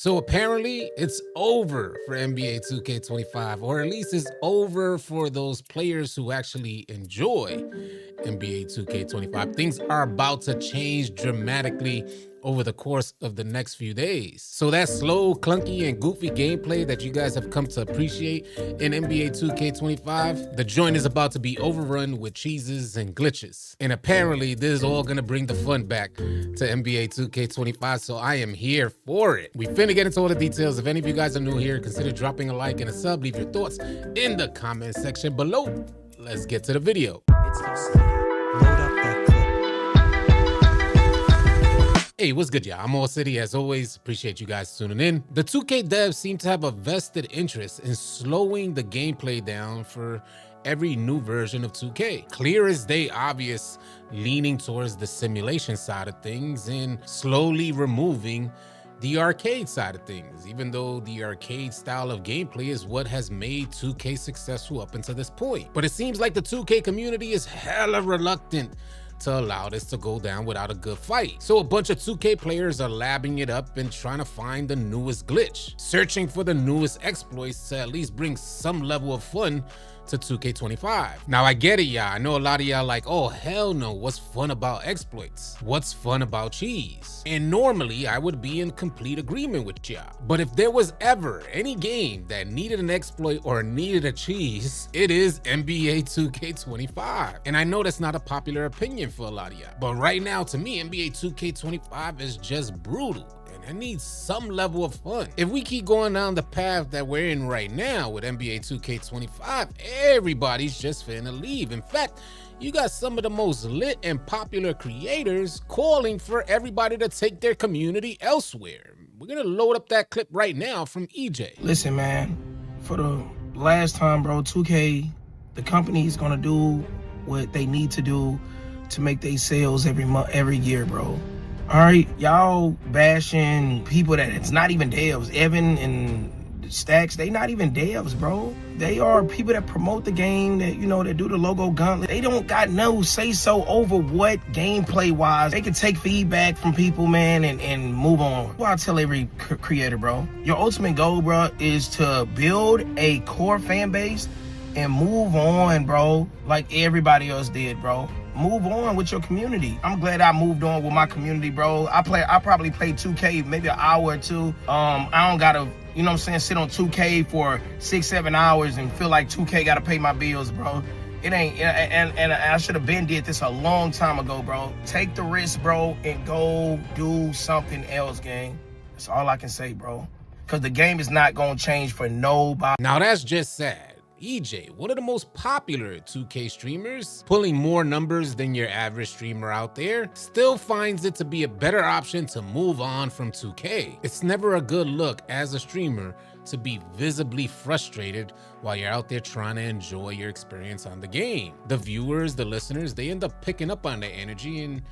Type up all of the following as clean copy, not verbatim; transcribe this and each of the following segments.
So apparently it's over for NBA 2K25, or at least it's over for those players who actually enjoy NBA 2K25. Things are about to change dramatically over the course of the next few days. So that slow, clunky, and goofy gameplay that you guys have come to appreciate in NBA 2K25, the joint is about to be overrun with cheeses and glitches. And apparently this is all gonna bring the fun back to NBA 2K25, so I am here for it. We finna get into all the details. If any of you guys are new here, consider dropping a like and a sub. Leave your thoughts in the comment section below. Let's get to the video. It's AllCity. Load up that clip. Hey, what's good, y'all? I'm AllCity. As always, appreciate you guys tuning in. The 2K devs seem to have a vested interest in slowing the gameplay down for every new version of 2K. Clear as day, obvious, leaning towards the simulation side of things and slowly removing the arcade side of things, even though the arcade style of gameplay is what has made 2K successful up until this point. But it seems like the 2K community is hella reluctant to allow this to go down without a good fight. So a bunch of 2K players are labbing it up and trying to find the newest glitch, searching for the newest exploits to at least bring some level of fun to 2K25. Now I get it, y'all. I know a lot of y'all like, oh hell no, what's fun about exploits? What's fun about cheese? And normally I would be in complete agreement with y'all. But if there was ever any game that needed an exploit or needed a cheese, it is NBA 2K25. And I know that's not a popular opinion for a lot of y'all, but right now to me, NBA 2K25 is just brutal. It needs some level of fun. If we keep going down the path that we're in right now with NBA 2K25, everybody's just finna leave. In fact, you got some of the most lit and popular creators calling for everybody to take their community elsewhere. We're gonna load up that clip right now from EJ. Listen, man, for the last time, bro, 2K, the company is gonna do what they need to do to make their sales every month, every year, bro. All right, y'all bashing people that it's not even devs. Evan and Stacks, they not even devs, bro. They are people that promote the game, that, you know, that do the logo gauntlet. They don't got no say-so over what gameplay-wise. They can take feedback from people, man, and move on. Well, I tell every creator, bro, your ultimate goal, bro, is to build a core fan base and move on, bro, like everybody else did, bro. Move on with your community. I'm glad I moved on with my community, bro. I probably played 2K maybe an hour or two. I don't gotta, you know what I'm saying, sit on 2K for 6-7 hours and feel like 2K gotta pay my bills, bro. It ain't, and I should have been did this a long time ago, bro. Take the risk, bro, and go do something else, gang. That's all I can say, bro. Because the game is not gonna change for nobody. Now that's just sad. EJ, one of the most popular 2K streamers, pulling more numbers than your average streamer out there, still finds it to be a better option to move on from 2K. It's never a good look as a streamer to be visibly frustrated while you're out there trying to enjoy your experience on the game. The viewers, the listeners, they end up picking up on that energy, and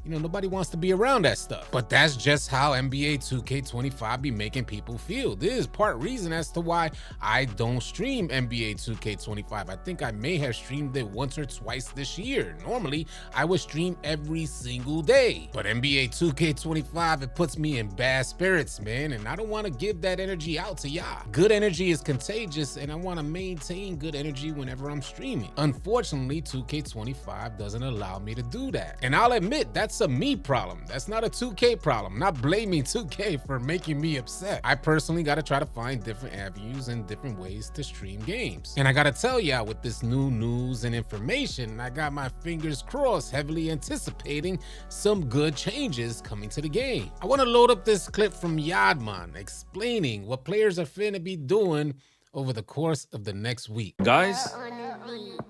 you know, nobody wants to be around that stuff. But that's just how NBA 2K25 be making people feel. This is part reason as to why I don't stream NBA 2K25. I think I may have streamed it once or twice this year. Normally, I would stream every single day. But NBA 2K25, it puts me in bad spirits, man. And I don't want to give that energy out to y'all. Good energy is contagious, and I want to maintain good energy whenever I'm streaming. Unfortunately, 2K25 doesn't allow me to do that. And I'll admit, that's a me problem. That's not a 2K problem. Not blaming 2K for making me upset. I personally got to try to find different avenues and different ways to stream games. And I got to tell y'all, with this new news and information, I got my fingers crossed, heavily anticipating some good changes coming to the game. I want to load up this clip from YAADMANGAMING explaining what players are finna be doing over the course of the next week. Guys,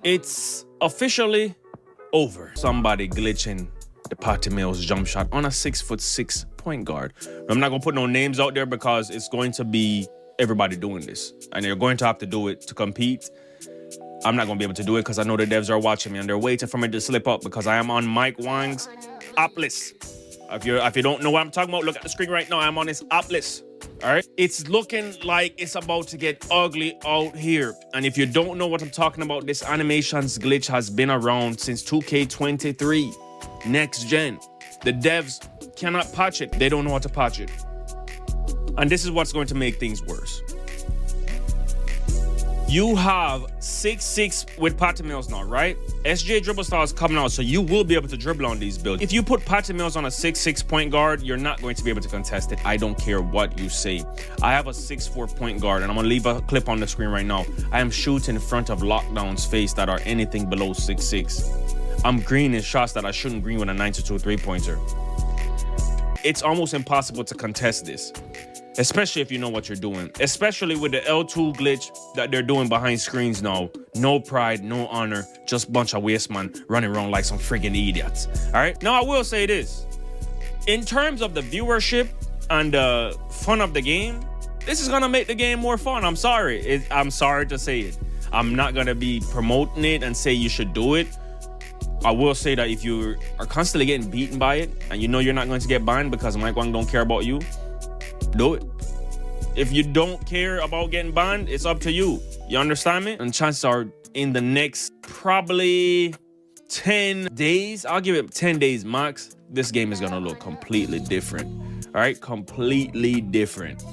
it's officially over. Somebody glitching the Patty Mills jump shot on a 6'6" point guard. I'm not gonna put no names out there because it's going to be everybody doing this, and they're going to have to do it to compete. I'm not gonna be able to do it because I know the devs are watching me and they're waiting for me to slip up because I am on Mike Wang's app list. If you don't know what I'm talking about, look at the screen right now. I'm on his app list. All right, it's looking like it's about to get ugly out here. And if you don't know what I'm talking about, this animations glitch has been around since 2K23. Next gen. The devs cannot patch it. They don't know how to patch it. And this is what's going to make things worse. You have 6'6" with Patty Mills now, right? SJ dribble style is coming out, so you will be able to dribble on these builds. If you put Patty Mills on a 6'6" point guard, you're not going to be able to contest it. I don't care what you say. I have a 6'4" point guard, and I'm gonna leave a clip on the screen right now. I am shooting in front of lockdown's face that are anything below 6'6". I'm greening shots that I shouldn't green with a 92 three-pointer. It's almost impossible to contest this, especially if you know what you're doing, especially with the L2 glitch that they're doing behind screens now. No pride, no honor, just bunch of waste man running around like some friggin' idiots. All right, now I will say this. In terms of the viewership and the fun of the game, this is gonna make the game more fun. I'm sorry. I'm sorry to say it. I'm not gonna be promoting it and say you should do it. I will say that if you are constantly getting beaten by it and you know you're not going to get banned because Mike Wang don't care about you, do it. If you don't care about getting banned, it's up to you. You understand me? And chances are in the next probably 10 days, I'll give it 10 days max, this game is gonna look completely different. All right, completely different.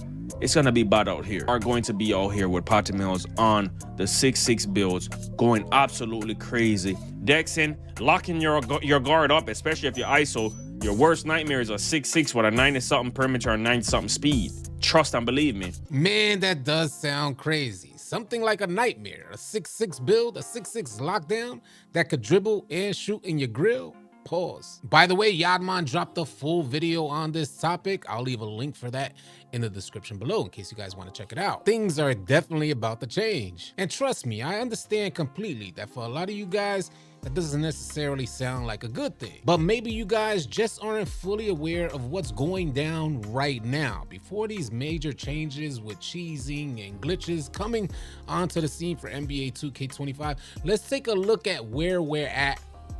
It's gonna be bad out here. Are going to be out here with Patty Mills on the 6'6" builds, going absolutely crazy. Dexing, locking your guard up, especially if you're ISO. Your worst nightmare is a 6'6" with a 90-something perimeter and 90-something speed. Trust and believe me. Man, that does sound crazy. Something like a nightmare. A 6'6" build, a 6'6" lockdown that could dribble and shoot in your grill. Pause. By the way, YAADMAN dropped a full video on this topic. I'll leave a link for that in the description below in case you guys want to check it out. Things are definitely about to change. And trust me, I understand completely that for a lot of you guys, that doesn't necessarily sound like a good thing. But maybe you guys just aren't fully aware of what's going down right now. Before these major changes with cheesing and glitches coming onto the scene for NBA 2K25, let's take a look at where we're at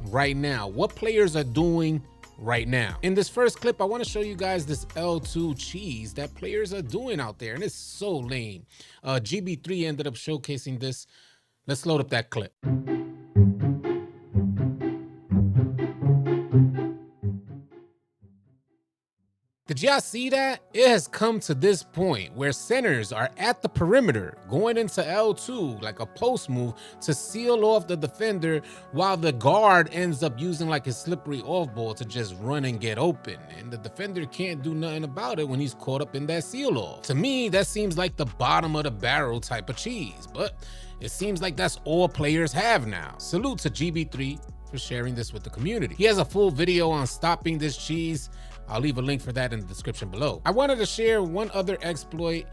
right now, what players are doing right now. In this first clip, I want to show you guys this L2 cheese that players are doing out there, and it's so lame. GB3 ended up showcasing this. Let's load up that clip. Did y'all see that? It has come to this point where centers are at the perimeter going into L2 like a post move to seal off the defender while the guard ends up using like his slippery off ball to just run and get open. And the defender can't do nothing about it when he's caught up in that seal off. To me, that seems like the bottom of the barrel type of cheese, but it seems like that's all players have now. Salute to GB3 for sharing this with the community. He has a full video on stopping this cheese. I'll leave a link for that in the description below. I wanted to share one other exploit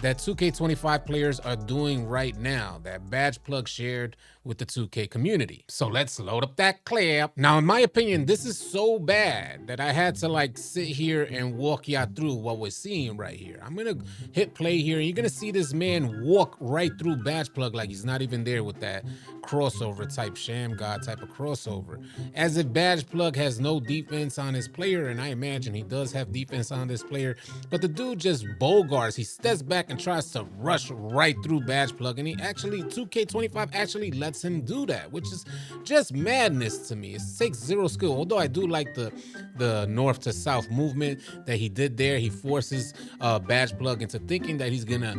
that 2K25 players are doing right now that Badge Plug shared with the 2K community. So let's load up that clip. Now, in my opinion, this is so bad that I had to like sit here and walk y'all through what we're seeing right here. I'm gonna hit play here and you're gonna see this man walk right through Badge Plug like he's not even there with that crossover type sham god type of crossover. As if Badge Plug has no defense on his player, and I imagine he does have defense on this player, but the dude just bogarts. He steps back and tries to rush right through Badge Plug, and he actually, 2K25 actually lets him do that, which is just madness to me. It takes zero skill, although I do like the north to south movement that he did there. He forces Badge Plug into thinking that he's gonna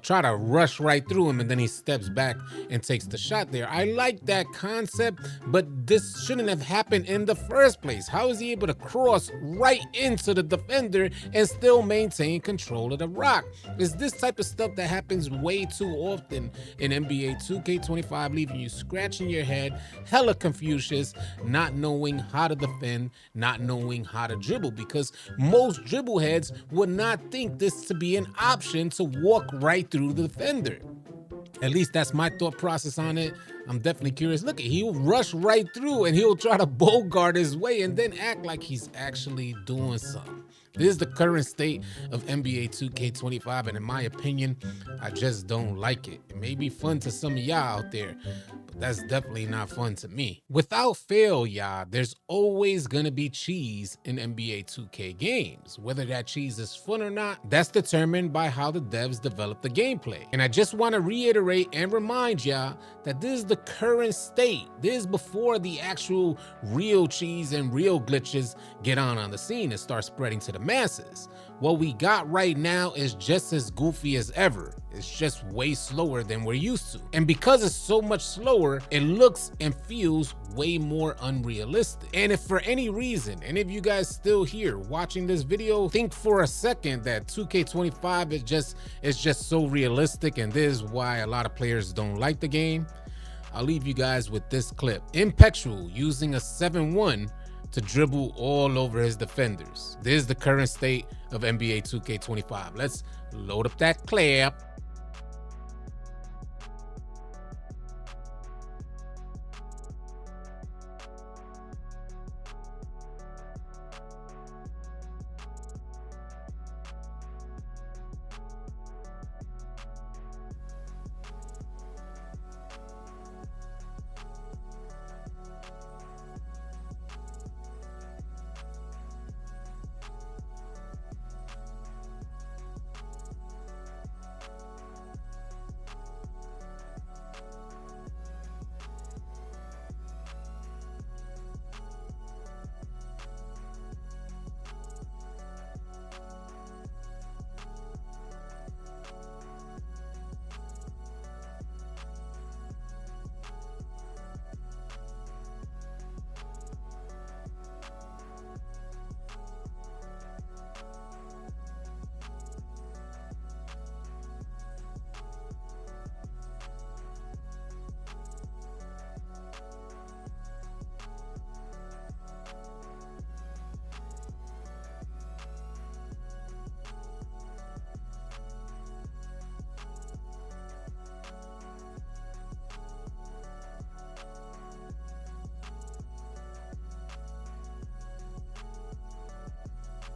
try to rush right through him, and then he steps back and takes the shot there. I like that concept, but this shouldn't have happened in the first place. How is he able to cross right into the defender and still maintain control of the rock? Is this type of stuff that happens way too often in NBA 2K25, leaving you scratching your head, hella Confucius, not knowing how to defend, not knowing how to dribble, because most dribble heads would not think this to be an option to walk right through the defender. At least that's my thought process on it. I'm definitely curious. Look, he'll rush right through and he'll try to bogart his way and then act like he's actually doing something. This is the current state of NBA 2K25, and in my opinion, I just don't like it. It may be fun to some of y'all out there, but That's definitely not fun to me. Without fail, y'all, there's always gonna be cheese in NBA 2K games. Whether that cheese is fun or not, that's determined by how the devs develop the gameplay. And I just want to reiterate and remind y'all that this is the current state. This is before the actual real cheese and real glitches get on the scene and start spreading to the masses. What we got right now is just as goofy as ever. It's just way slower than we're used to. And because it's so much slower, it looks and feels way more unrealistic. And if for any reason, any of you guys still here watching this video, think for a second that 2K25 is just so realistic and this is why a lot of players don't like the game, I'll leave you guys with this clip. Impectual using a 7-1 to dribble all over his defenders. This is the current state of NBA 2K25. Let's load up that clip.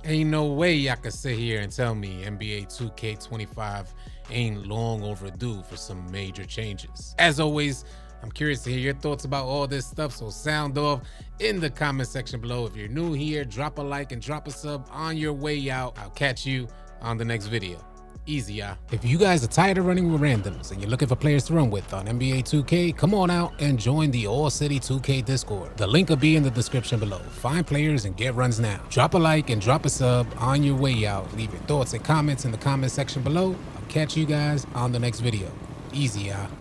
Ain't no way y'all can sit here and tell me NBA 2K25 ain't long overdue for some major changes. As always, I'm curious to hear your thoughts about all this stuff, so sound off in the comment section below. If you're new here, drop a like and drop a sub on your way out. I'll catch you on the next video. Easy, y'all. If you guys are tired of running with randoms and you're looking for players to run with on NBA 2K, come on out and join the AllCity 2K Discord. The link will be in the description below. Find players and get runs now. Drop a like and drop a sub on your way out. Leave your thoughts and comments in the comment section below. I'll catch you guys on the next video. Easy, y'all.